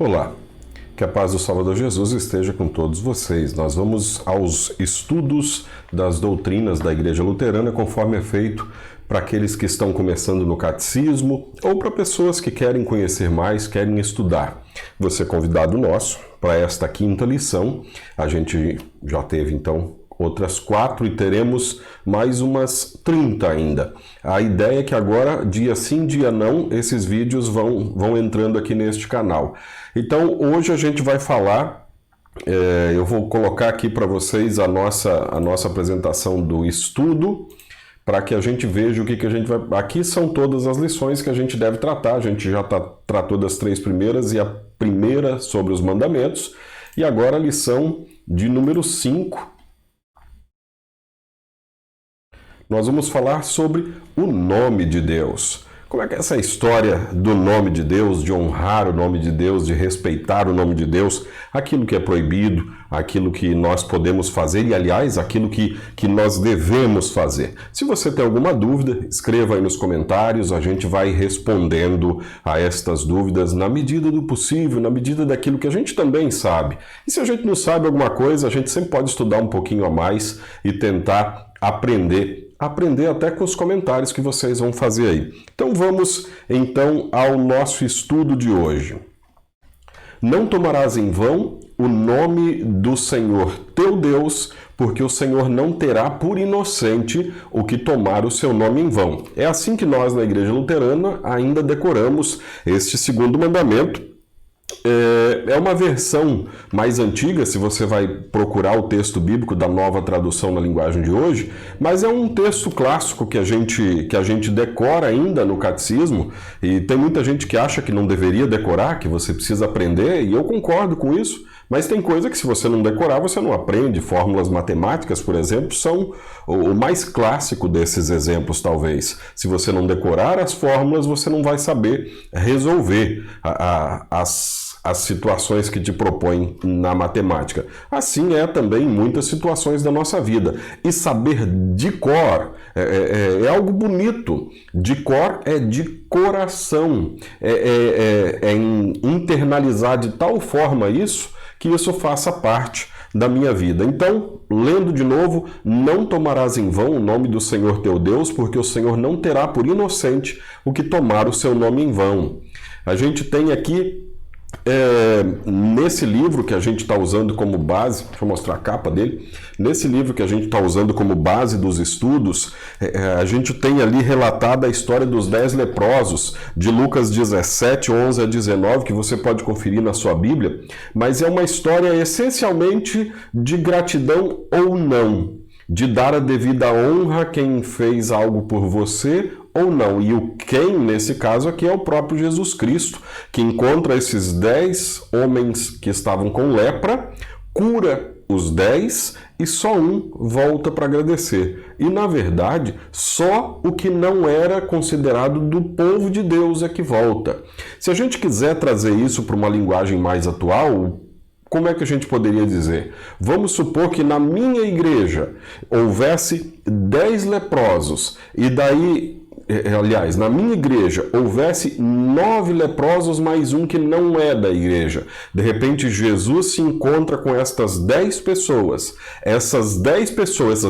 Olá, que a paz do Salvador Jesus esteja com todos vocês. Nós vamos aos estudos das doutrinas da Igreja Luterana, conforme é feito para aqueles que estão começando no catecismo ou para pessoas que querem conhecer mais, querem estudar. Você é convidado nosso para esta quinta lição. A gente já teve então outras 4 e teremos mais umas 30 ainda. A ideia é que agora, dia sim, dia não, esses vídeos vão entrando aqui neste canal. Então, hoje a gente vai falar, eu vou colocar aqui para vocês a nossa apresentação do estudo, para que a gente veja o que a gente vai... Aqui são todas as lições que a gente deve tratar, a gente já tratou das 3 primeiras e a primeira sobre os mandamentos, e agora a lição de número 5, nós vamos falar sobre o nome de Deus. Como é que é essa história do nome de Deus, de honrar o nome de Deus, de respeitar o nome de Deus, aquilo que é proibido, aquilo que nós podemos fazer e, aliás, aquilo que nós devemos fazer. Se você tem alguma dúvida, escreva aí nos comentários, a gente vai respondendo a estas dúvidas na medida do possível, na medida daquilo que a gente também sabe. E se a gente não sabe alguma coisa, a gente sempre pode estudar um pouquinho a mais e tentar aprender até com os comentários que vocês vão fazer aí. Então vamos então ao nosso estudo de hoje. Não tomarás em vão o nome do Senhor teu Deus, porque o Senhor não terá por inocente o que tomar o seu nome em vão. É assim que nós na Igreja Luterana ainda decoramos este segundo mandamento. É uma versão mais antiga, se você vai procurar o texto bíblico da Nova Tradução na linguagem de hoje, mas é um texto clássico que a gente decora ainda no catecismo, e tem muita gente que acha que não deveria decorar, que você precisa aprender, e eu concordo com isso, mas tem coisa que se você não decorar, você não aprende. Fórmulas matemáticas, por exemplo, são o mais clássico desses exemplos, talvez. Se você não decorar as fórmulas, você não vai saber resolver as situações que te propõem na matemática. Assim é também em muitas situações da nossa vida. E saber de cor é algo bonito. De cor é de coração. É internalizar de tal forma isso, que isso faça parte da minha vida. Então, lendo de novo, não tomarás em vão o nome do Senhor teu Deus, porque o Senhor não terá por inocente o que tomar o seu nome em vão. A gente tem aqui, nesse livro que a gente está usando como base, deixa eu mostrar a capa dele, nesse livro que a gente está usando como base dos estudos, a gente tem ali relatada a história dos 10 leprosos, de Lucas 17, 11 a 19, que você pode conferir na sua Bíblia, mas é uma história essencialmente de gratidão ou não, de dar a devida honra a quem fez algo por você ou não. E o quem, nesse caso aqui, é o próprio Jesus Cristo, que encontra esses 10 homens que estavam com lepra, cura os 10 e só um volta para agradecer. E, na verdade, só o que não era considerado do povo de Deus é que volta. Se a gente quiser trazer isso para uma linguagem mais atual, como é que a gente poderia dizer? Vamos supor que na minha igreja houvesse 10 leprosos e daí... Aliás, na minha igreja houvesse 9 leprosos mais um que não é da igreja. De repente, Jesus se encontra com estas 10 pessoas. Essas 10 pessoas,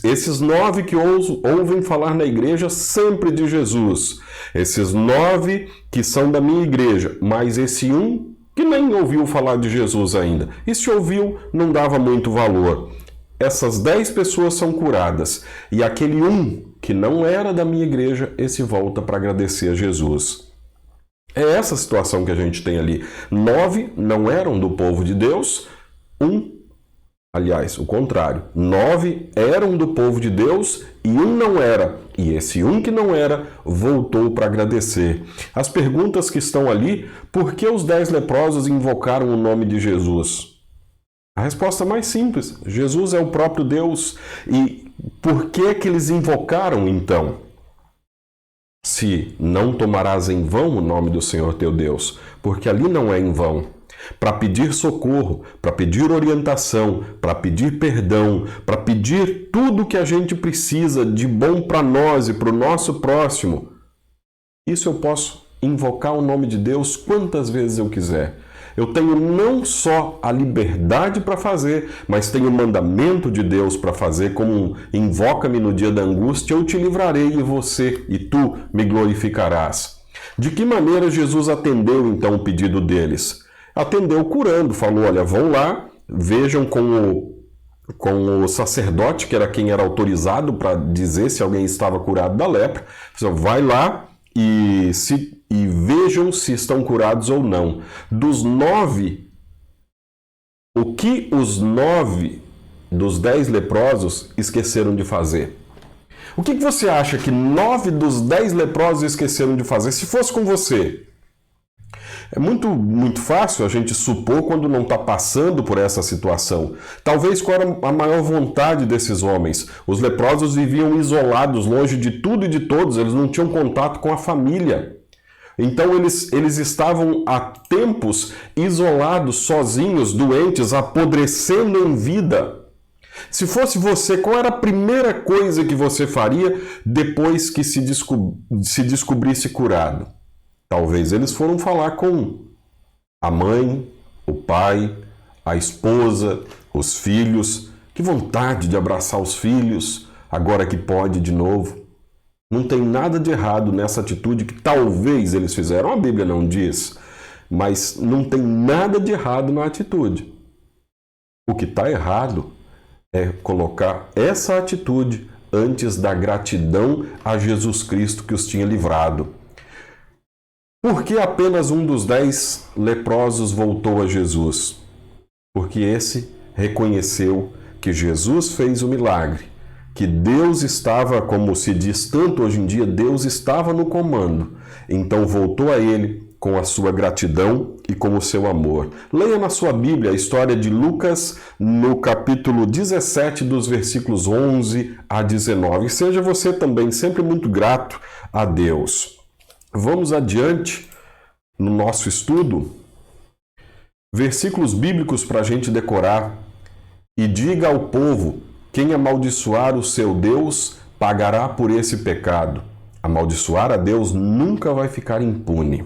esses 9 que ouvem falar na igreja sempre de Jesus. Esses 9 que são da minha igreja, mas esse um que nem ouviu falar de Jesus ainda. E se ouviu, não dava muito valor. Essas 10 pessoas são curadas. E aquele um que não era da minha igreja, esse volta para agradecer a Jesus. É essa situação que a gente tem ali. 9 não eram do povo de Deus, aliás, o contrário. 9 eram do povo de Deus e um não era. E esse um que não era, voltou para agradecer. As perguntas que estão ali, por que os 10 leprosos invocaram o nome de Jesus? A resposta é mais simples. Jesus é o próprio Deus. E por que eles invocaram, então? Se não tomarás em vão o nome do Senhor teu Deus, porque ali não é em vão. Para pedir socorro, para pedir orientação, para pedir perdão, para pedir tudo que a gente precisa de bom para nós e para o nosso próximo. Isso eu posso invocar o nome de Deus quantas vezes eu quiser. Eu tenho não só a liberdade para fazer, mas tenho o mandamento de Deus para fazer, como invoca-me no dia da angústia, eu te livrarei e você e tu me glorificarás. De que maneira Jesus atendeu então o pedido deles? Atendeu curando, falou, olha, vão lá, vejam com o sacerdote, que era quem era autorizado para dizer se alguém estava curado da lepra. Vai lá e vejam se estão curados ou não. Dos 9, o que os 9 dos 10 leprosos esqueceram de fazer? O que você acha que 9 dos 10 leprosos esqueceram de fazer? Se fosse com você, é muito fácil a gente supor quando não está passando por essa situação. Talvez qual era a maior vontade desses homens? Os leprosos viviam isolados, longe de tudo e de todos, eles não tinham contato com a família. Então eles estavam há tempos isolados, sozinhos, doentes, apodrecendo em vida. Se fosse você, qual era a primeira coisa que você faria depois que se descobrisse curado? Talvez eles foram falar com a mãe, o pai, a esposa, os filhos. Que vontade de abraçar os filhos, agora que pode de novo. Não tem nada de errado nessa atitude que talvez eles fizeram. A Bíblia não diz, mas não tem nada de errado na atitude. O que está errado é colocar essa atitude antes da gratidão a Jesus Cristo que os tinha livrado. Por que apenas um dos 10 leprosos voltou a Jesus? Porque esse reconheceu que Jesus fez o milagre, que Deus estava, como se diz tanto hoje em dia, Deus estava no comando. Então voltou a ele com a sua gratidão e com o seu amor. Leia na sua Bíblia a história de Lucas no capítulo 17, dos versículos 11 a 19. E seja você também sempre muito grato a Deus. Vamos adiante no nosso estudo. Versículos bíblicos para a gente decorar. E diga ao povo, quem amaldiçoar o seu Deus pagará por esse pecado. Amaldiçoar a Deus nunca vai ficar impune.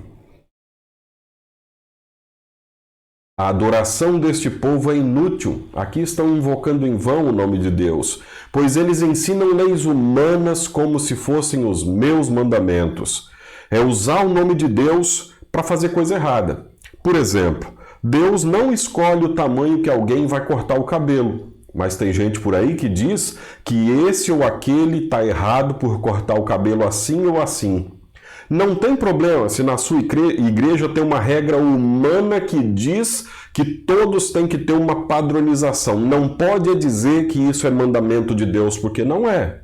A adoração deste povo é inútil. Aqui estão invocando em vão o nome de Deus, pois eles ensinam leis humanas como se fossem os meus mandamentos. É usar o nome de Deus para fazer coisa errada. Por exemplo, Deus não escolhe o tamanho que alguém vai cortar o cabelo, mas tem gente por aí que diz que esse ou aquele está errado por cortar o cabelo assim ou assim. Não tem problema se na sua igreja tem uma regra humana que diz que todos têm que ter uma padronização. Não pode dizer que isso é mandamento de Deus, porque não é.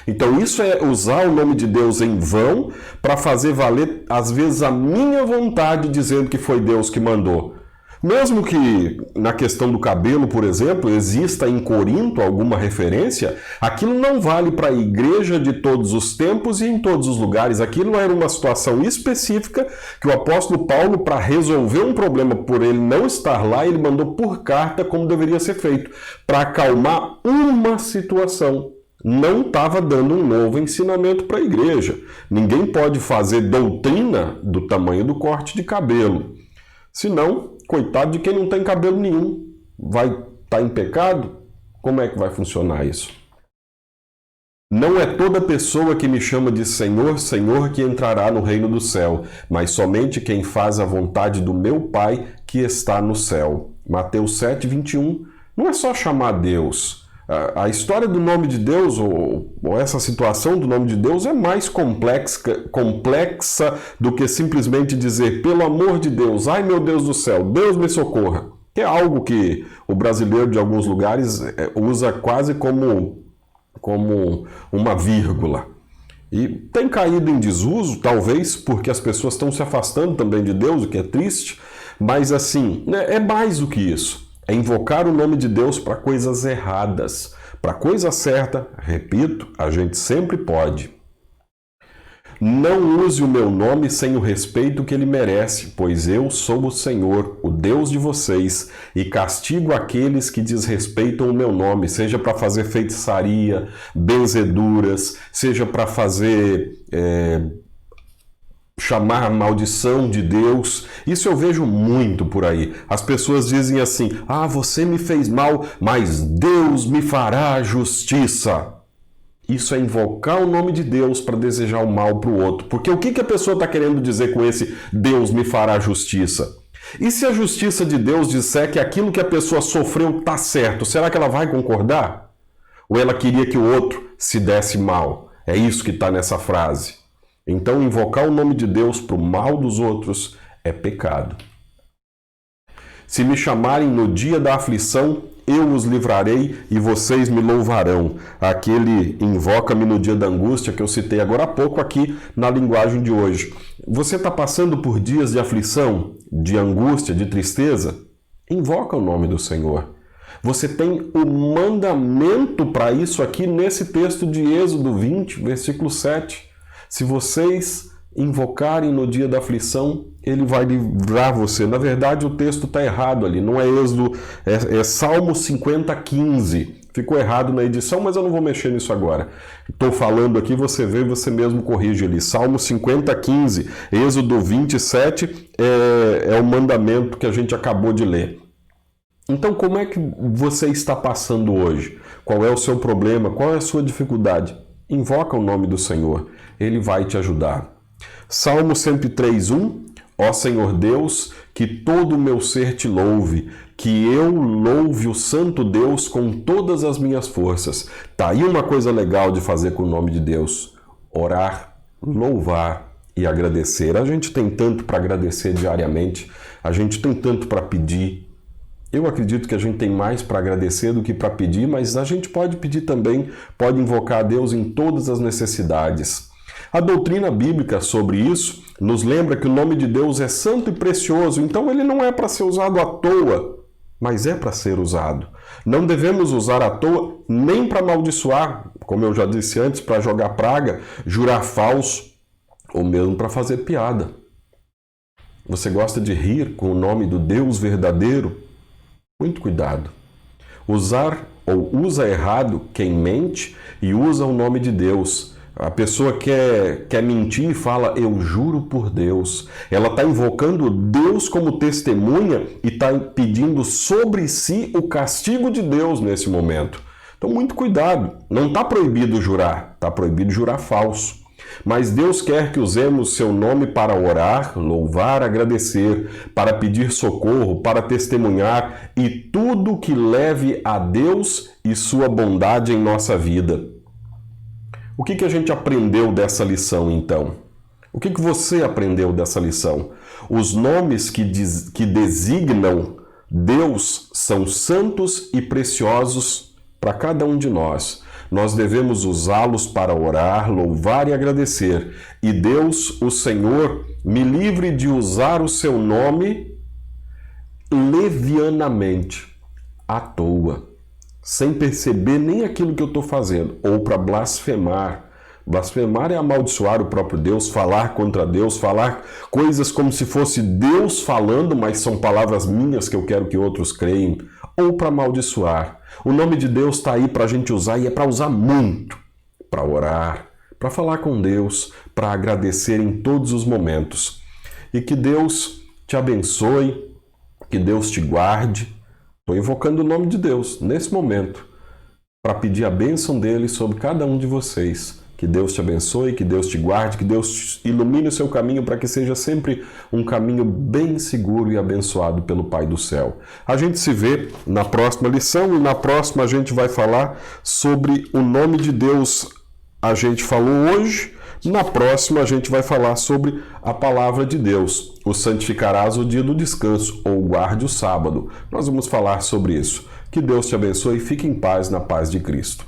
Então isso é usar o nome de Deus em vão para fazer valer, às vezes, a minha vontade, dizendo que foi Deus que mandou. Mesmo que na questão do cabelo, por exemplo, exista em Corinto alguma referência, aquilo não vale para a igreja de todos os tempos e em todos os lugares. Aquilo era uma situação específica que o apóstolo Paulo, para resolver um problema por ele não estar lá, ele mandou por carta como deveria ser feito, para acalmar uma situação. Não estava dando um novo ensinamento para a igreja. Ninguém pode fazer doutrina do tamanho do corte de cabelo. Senão, coitado de quem não tem cabelo nenhum. Vai estar em pecado? Como é que vai funcionar isso? Não é toda pessoa que me chama de Senhor, Senhor que entrará no reino do céu, mas somente quem faz a vontade do meu Pai que está no céu. Mateus 7, 21. Não é só chamar Deus. A história do nome de Deus, ou essa situação do nome de Deus, é mais complexa do que simplesmente dizer, pelo amor de Deus, ai meu Deus do céu, Deus me socorra. Que é algo que o brasileiro de alguns lugares usa quase como uma vírgula. E tem caído em desuso, talvez porque as pessoas estão se afastando também de Deus, o que é triste, mas assim, é mais do que isso. É invocar o nome de Deus para coisas erradas. Para coisa certa, repito, a gente sempre pode. Não use o meu nome sem o respeito que ele merece, pois eu sou o Senhor, o Deus de vocês, e castigo aqueles que desrespeitam o meu nome, seja para fazer feitiçaria, benzeduras, seja para fazer chamar a maldição de Deus. Isso eu vejo muito por aí. As pessoas dizem assim: ah, você me fez mal, mas Deus me fará justiça. Isso é invocar o nome de Deus para desejar o mal para o outro. Porque o que a pessoa está querendo dizer com esse Deus me fará justiça? E se a justiça de Deus disser que aquilo que a pessoa sofreu está certo, será que ela vai concordar? Ou ela queria que o outro se desse mal? É isso que está nessa frase. Então, invocar o nome de Deus para o mal dos outros é pecado. Se me chamarem no dia da aflição, eu os livrarei e vocês me louvarão. Aquele invoca-me no dia da angústia que eu citei agora há pouco aqui na linguagem de hoje. Você está passando por dias de aflição, de angústia, de tristeza? Invoca o nome do Senhor. Você tem o mandamento para isso aqui nesse texto de Êxodo 20, versículo 7. Se vocês invocarem no dia da aflição, ele vai livrar você. Na verdade, o texto está errado ali, não é Êxodo, é Salmo 50, 15. Ficou errado na edição, mas eu não vou mexer nisso agora. Estou falando aqui, você vê, você mesmo corrige ali. Salmo 50, 15, Êxodo 27 é o mandamento que a gente acabou de ler. Então, como é que você está passando hoje? Qual é o seu problema? Qual é a sua dificuldade? Invoca o nome do Senhor, ele vai te ajudar. Salmo 103, 1. Ó Senhor Deus, que todo o meu ser te louve, que eu louve o santo Deus com todas as minhas forças. Tá aí uma coisa legal de fazer com o nome de Deus: orar, louvar e agradecer. A gente tem tanto para agradecer diariamente, a gente tem tanto para pedir. Eu acredito que a gente tem mais para agradecer do que para pedir, mas a gente pode pedir também, pode invocar a Deus em todas as necessidades. A doutrina bíblica sobre isso nos lembra que o nome de Deus é santo e precioso, então ele não é para ser usado à toa, mas é para ser usado. Não devemos usar à toa nem para amaldiçoar, como eu já disse antes, para jogar praga, jurar falso ou mesmo para fazer piada. Você gosta de rir com o nome do Deus verdadeiro? Muito cuidado. Usar ou usa errado quem mente e usa o nome de Deus. A pessoa quer mentir e fala, eu juro por Deus. Ela está invocando Deus como testemunha e está pedindo sobre si o castigo de Deus nesse momento. Então, muito cuidado. Não está proibido jurar, está proibido jurar falso. Mas Deus quer que usemos seu nome para orar, louvar, agradecer, para pedir socorro, para testemunhar e tudo que leve a Deus e sua bondade em nossa vida. O que a gente aprendeu dessa lição, então? O que você aprendeu dessa lição? Os nomes que designam Deus são santos e preciosos para cada um de nós. Nós devemos usá-los para orar, louvar e agradecer. E Deus, o Senhor, me livre de usar o seu nome levianamente, à toa, sem perceber nem aquilo que eu estou fazendo, ou para blasfemar. Blasfemar é amaldiçoar o próprio Deus, falar contra Deus, falar coisas como se fosse Deus falando, mas são palavras minhas que eu quero que outros creem, ou para amaldiçoar. O nome de Deus está aí para a gente usar e é para usar muito, para orar, para falar com Deus, para agradecer em todos os momentos. E que Deus te abençoe, que Deus te guarde. Estou invocando o nome de Deus nesse momento para pedir a bênção dele sobre cada um de vocês. Que Deus te abençoe, que Deus te guarde, que Deus ilumine o seu caminho para que seja sempre um caminho bem seguro e abençoado pelo Pai do céu. A gente se vê na próxima lição e na próxima a gente vai falar sobre o nome de Deus. A gente falou hoje, na próxima a gente vai falar sobre a palavra de Deus. O santificarás o dia do descanso ou guarde o sábado. Nós vamos falar sobre isso. Que Deus te abençoe e fique em paz na paz de Cristo.